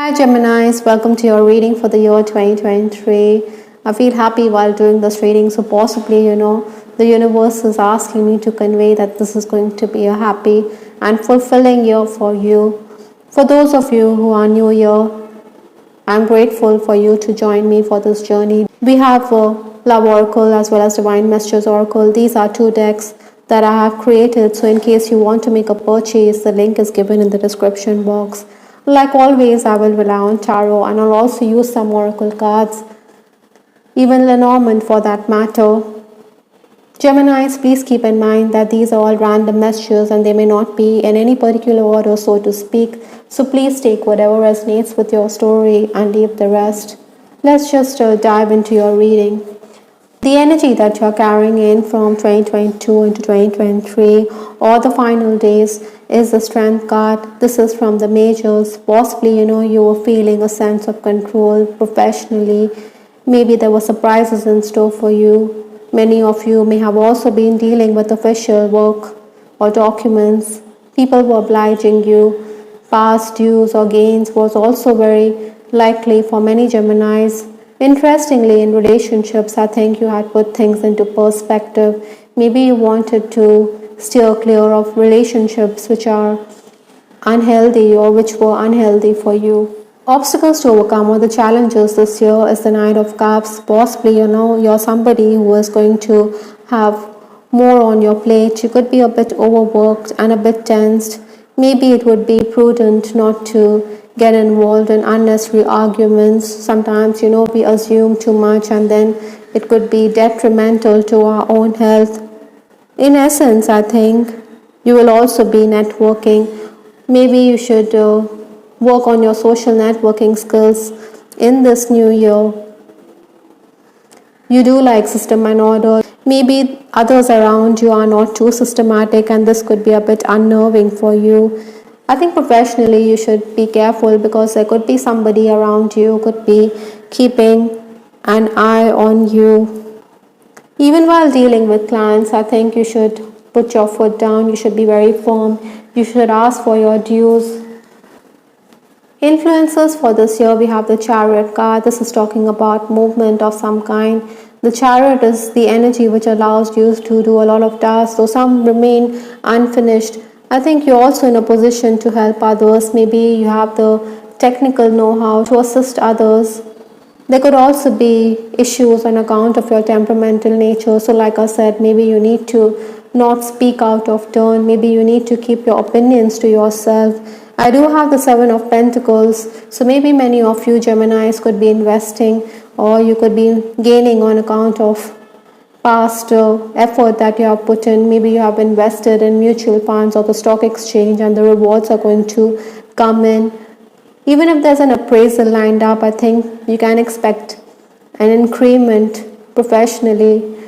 Hi Geminis, welcome to your reading for the year 2023. I feel happy while doing this reading, so possibly, the universe is asking me to convey that this is going to be a happy and fulfilling year for you. For those of you who are new here, I'm grateful for you to join me for this journey. We have a Love Oracle as well as Divine Messages Oracle. These are two decks that I have created, so in case you want to make a purchase, the link is given in the description box. Like always, I will rely on tarot and I'll also use some oracle cards, even Lenormand for that matter. Geminis, please keep in mind that these are all random messages and they may not be in any particular order, so to speak. So please take whatever resonates with your story and leave the rest. Let's just dive into your reading. The energy that you're carrying in from 2022 into 2023 or the final days is the Strength card. This is from the majors. Possibly, you were feeling a sense of control professionally. Maybe there were surprises in store for you. Many of you may have also been dealing with official work or documents. People were obliging you. Past dues or gains was also very likely for many Geminis. Interestingly, in relationships, I think you had put things into perspective. Maybe you wanted to steer clear of relationships which are unhealthy or which were unhealthy for you. Obstacles to overcome or the challenges this year is the Knight of Cups. Possibly, you're somebody who is going to have more on your plate. You could be a bit overworked and a bit tensed. Maybe it would be prudent not to get involved in unnecessary arguments. Sometimes, we assume too much and then it could be detrimental to our own health. In essence, I think you will also be networking. Maybe you should work on your social networking skills in this new year. You do like system and order. Maybe others around you are not too systematic and this could be a bit unnerving for you. I think professionally you should be careful because there could be somebody around you who could be keeping an eye on you. Even while dealing with clients, I think you should put your foot down. You should be very firm. You should ask for your dues. Influences for this year, we have the Chariot card. This is talking about movement of some kind. The Chariot is the energy which allows you to do a lot of tasks, so some remain unfinished. I think you're also in a position to help others. Maybe you have the technical know-how to assist others. There could also be issues on account of your temperamental nature. So like I said, maybe you need to not speak out of turn. Maybe you need to keep your opinions to yourself. I do have the Seven of Pentacles. So maybe many of you Geminis could be investing or you could be gaining on account of past effort that you have put in. Maybe you have invested in mutual funds or the stock exchange and the rewards are going to come in. Even if there's an appraisal lined up, I think you can expect an increment professionally.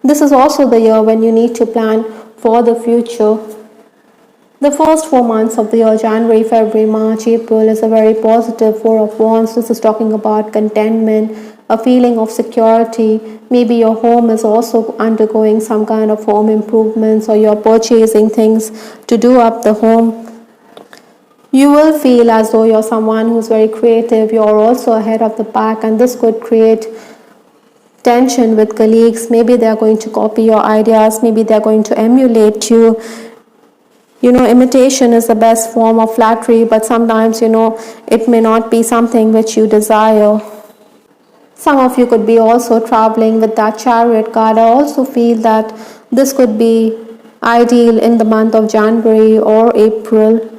This is also the year when you need to plan for the future. The first 4 months of the year, January, February, March, April, is a very positive Four of Wands. This is talking about contentment, a feeling of security. Maybe your home is also undergoing some kind of home improvements or you're purchasing things to do up the home. You will feel as though you're someone who's very creative. You're also ahead of the pack and this could create tension with colleagues. Maybe they're going to copy your ideas. Maybe they're going to emulate you. Imitation is the best form of flattery, but sometimes, it may not be something which you desire. Some of you could be also traveling with that Chariot card. I also feel that this could be ideal in the month of January or April.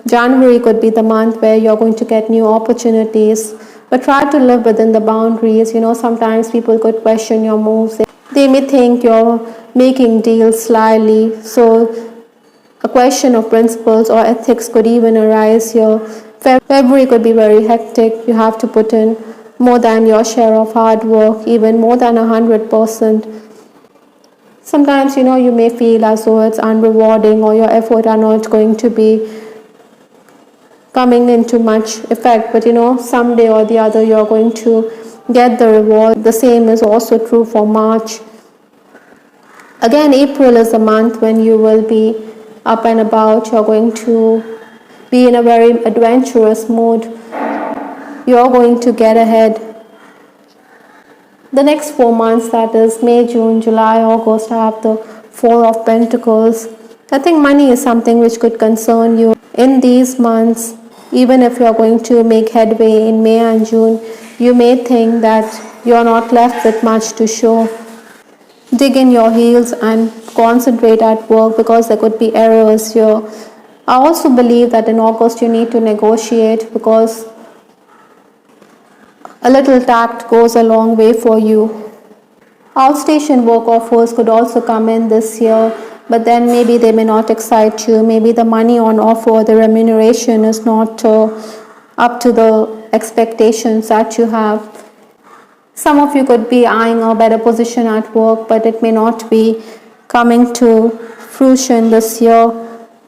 January could be the month where you're going to get new opportunities, but try to live within the boundaries. Sometimes people could question your moves. They may think you're making deals slyly. So a question of principles or ethics could even arise here. February could be very hectic. You have to put in more than your share of hard work, even more than 100%. Sometimes, you may feel as though it's unrewarding or your effort are not going to be coming into much effect. But, someday or the other, you're going to get the reward. The same is also true for March. Again, April is a month when you will be up and about. You're going to be in a very adventurous mood. You're going to get ahead. The next 4 months, that is May, June, July, August, I have the Four of Pentacles. I think money is something which could concern you in these months. Even if you're going to make headway in May and June, you may think that you're not left with much to show. Dig in your heels and concentrate at work because there could be errors here. I also believe that in August you need to negotiate because a little tact goes a long way for you. Outstation work offers could also come in this year, but then maybe they may not excite you. Maybe the money on offer, the remuneration is not up to the expectations that you have. Some of you could be eyeing a better position at work, but it may not be coming to fruition this year.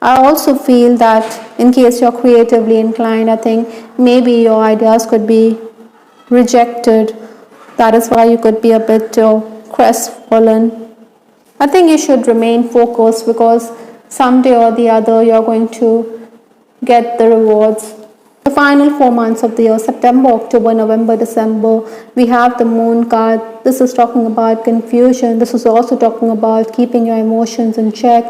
I also feel that in case you're creatively inclined, I think maybe your ideas could be rejected. That is why you could be a bit crestfallen. I think you should remain focused because someday or the other you're going to get the rewards. The final 4 months of the year, September, October, November, December, we have the Moon card. This is talking about confusion. This is also talking about keeping your emotions in check.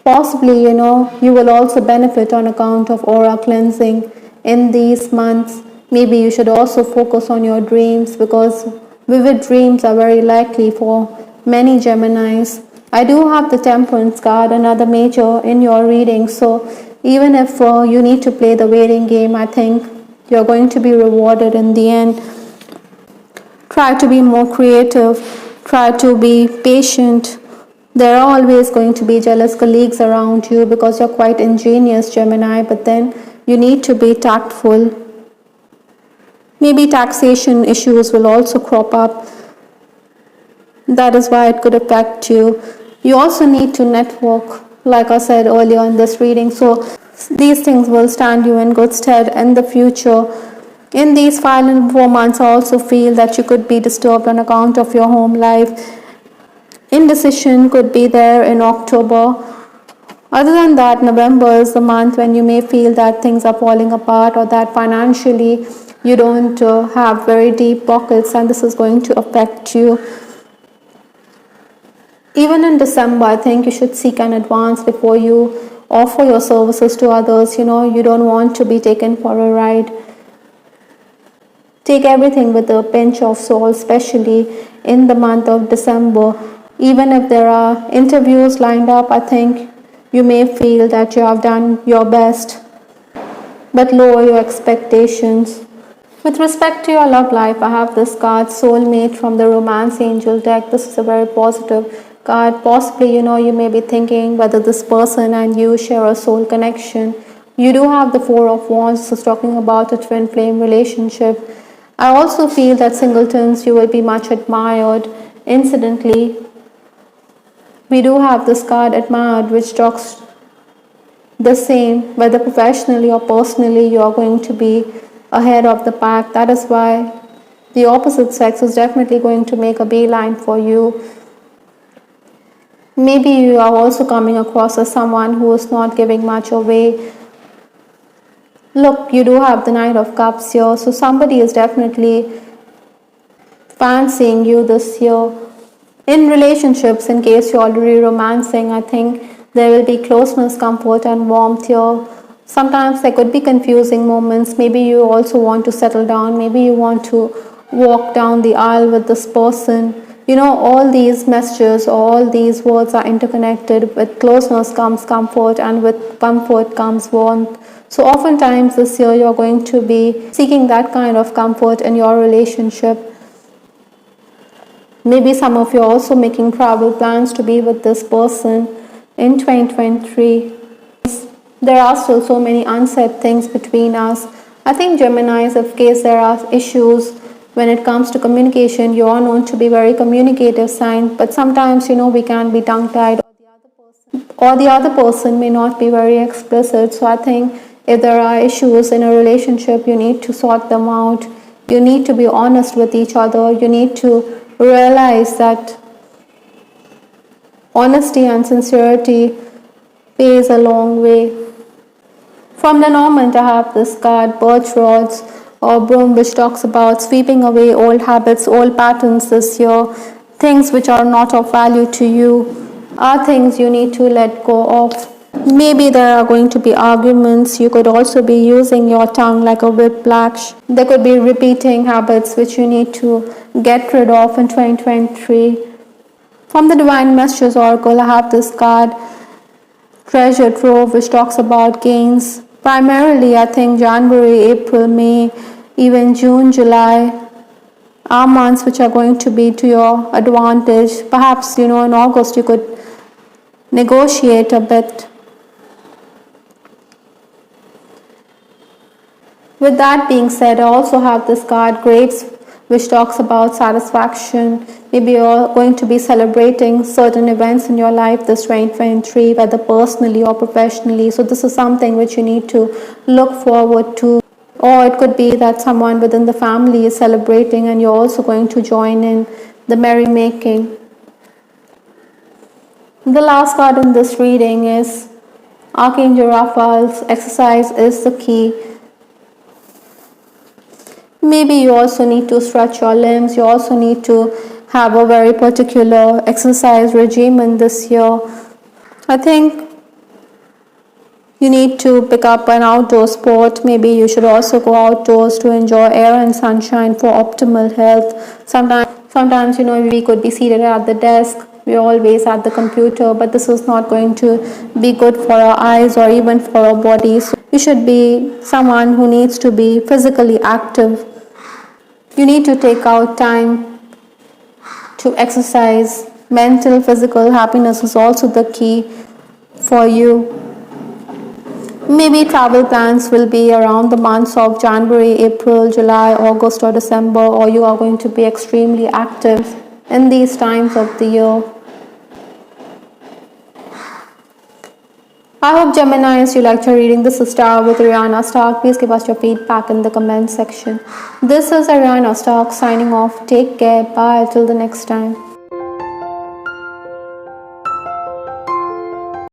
Possibly, you will also benefit on account of aura cleansing in these months. Maybe you should also focus on your dreams because vivid dreams are very likely for many Geminis. I do have the Temperance card, another major in your reading. So even if you need to play the waiting game, I think you're going to be rewarded in the end. Try to be more creative. Try to be patient. There are always going to be jealous colleagues around you because you're quite ingenious, Gemini, but then you need to be tactful. Maybe taxation issues will also crop up. That is why it could affect you. You also need to network, like I said earlier in this reading. So these things will stand you in good stead in the future. In these final 4 months, I also feel that you could be disturbed on account of your home life. Indecision could be there in October. Other than that, November is the month when you may feel that things are falling apart or that financially you don't have very deep pockets, and this is going to affect you. Even in December, I think you should seek an advance before you offer your services to others. You don't want to be taken for a ride. Take everything with a pinch of salt, especially in the month of December. Even if there are interviews lined up, I think you may feel that you have done your best, but lower your expectations. With respect to your love life, I have this card, Soulmate, from the Romance Angel deck. This is a very positive card. Possibly, you may be thinking whether this person and you share a soul connection. You do have the Four of Wands. This is talking about a twin flame relationship. I also feel that singletons, you will be much admired. Incidentally, we do have this card, Admired, which talks the same, whether professionally or personally, you are going to be ahead of the pack. That is why the opposite sex is definitely going to make a beeline for you. Maybe you are also coming across as someone who is not giving much away. Look, you do have the Knight of Cups here, so somebody is definitely fancying you this year. In relationships, in case you're already romancing, I think there will be closeness, comfort and warmth here. Sometimes there could be confusing moments. Maybe you also want to settle down. Maybe you want to walk down the aisle with this person. All these messages, all these words are interconnected. With closeness comes comfort, and with comfort comes warmth. So oftentimes this year you're going to be seeking that kind of comfort in your relationship. Maybe some of you are also making travel plans to be with this person in 2023. There are still so many unsaid things between us. I think Geminis, in case there are issues when it comes to communication, you are known to be very communicative sign, but sometimes we can be tongue-tied, or the other person may not be very explicit. So I think if there are issues in a relationship, you need to sort them out. You need to be honest with each other. You need to realize that honesty and sincerity pays a long way From the Normand, I have this card, birch rods or broom, which talks about sweeping away old habits, old patterns this year. Things which are not of value to you are things you need to let go of. Maybe there are going to be arguments. You could also be using your tongue like a whiplash. There could be repeating habits which you need to get rid of in 2023. From the Divine Messages Oracle, I have this card, Treasure Trove, which talks about gains. Primarily, I think January, April, May, even June, July are months which are going to be to your advantage. Perhaps, in August you could negotiate a bit. With that being said, I also have this card, Grapes, which talks about satisfaction. Maybe you're going to be celebrating certain events in your life this 2023, whether personally or professionally. So this is something which you need to look forward to. Or it could be that someone within the family is celebrating and you're also going to join in the merrymaking. The last card in this reading is Archangel Raphael's Exercise is the Key. Maybe you also need to stretch your limbs. You also need to have a very particular exercise regimen this year. I think you need to pick up an outdoor sport. Maybe you should also go outdoors to enjoy air and sunshine for optimal health. Sometimes we could be seated at the desk. We're always at the computer, but this is not going to be good for our eyes or even for our bodies. So you should be someone who needs to be physically active. You need to take out time to exercise. Mental, physical happiness is also the key for you. Maybe travel plans will be around the months of January, April, July, August or December, or you are going to be extremely active in these times of the year. I hope Geminis, you liked your reading. This is Star with Ariana Stark. Please give us your feedback in the comment section. This is Ariana Stark signing off. Take care. Bye. Till the next time.